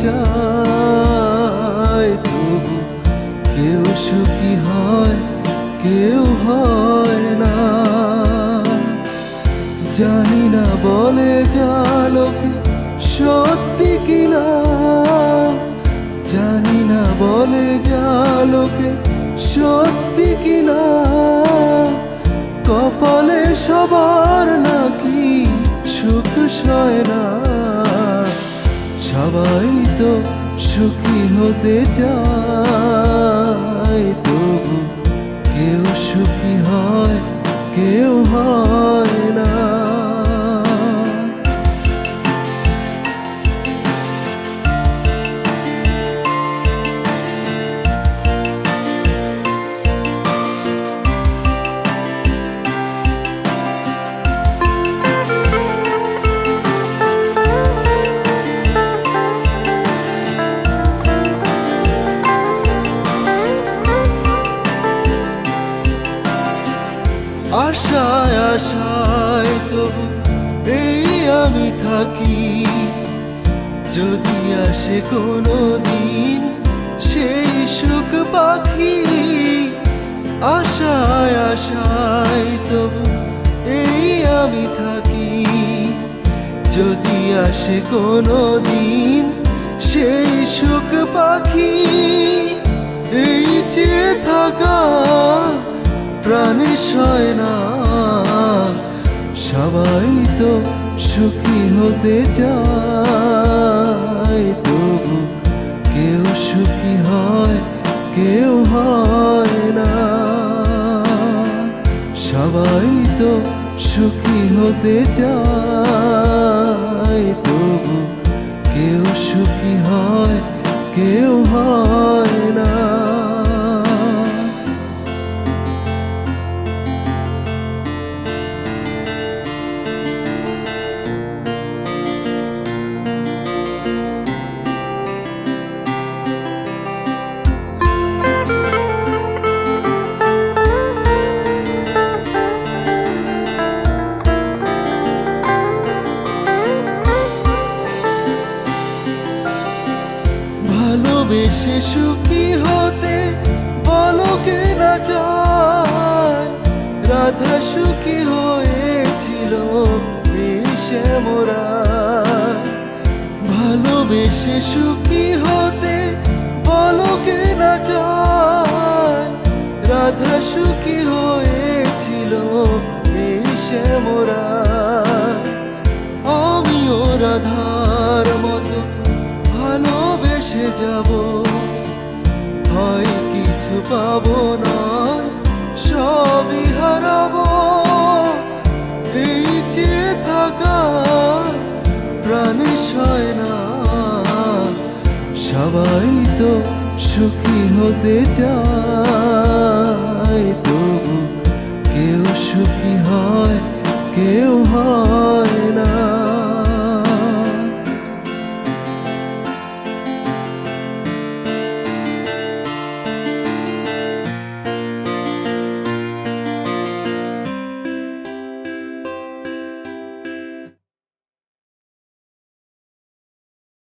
চায়, তবু কেউ সুখী হয়, কেউ হয় না। জানি না বলে যা লোকে সত্যি কিনা, জানি না বলে যা লোকে সত্যি কিনা। কপালে সবার নাকি সুখ সয় না, সবাই তো সুখী হতে চায়, তবু কেউ সুখী হয়, কেউ হয় না। আশায় আশায় তবু এই আমি থাকি, যদি আসে কোনো দিন সেই সুখ পাখি। আশায় আশায় তবু এই আমি থাকি, যদি আসে কোনো দিন সেই সুখ পাখি। এই যে থাকা প্রাণে সয় না, সবাই তো সুখী হতে চায়, তবু কেউ সুখী হয়, কেউ হয় না। সবাই তো সুখী হতে চায়, তবু কেউ সুখী হয়, কেউ হয় না। ভালোবেসে সুখী হতে বলো কে না চায়, রাধা সুখী হয়েছিল বিষে মোরা। ভালোবেসে সুখী হতে বলো কে না চায়, রাধা সুখী হয়েছিল বিষে মোরা। আমিও রাধার মতো ভালোবেসে যাব, হয় কিছু পাবো না, সবই হারাবো। এই যে থাকা প্রাণে সয় না, সবাই তো সুখী হতে চায়, তবু কেউ সুখী হয়, কেউ হয়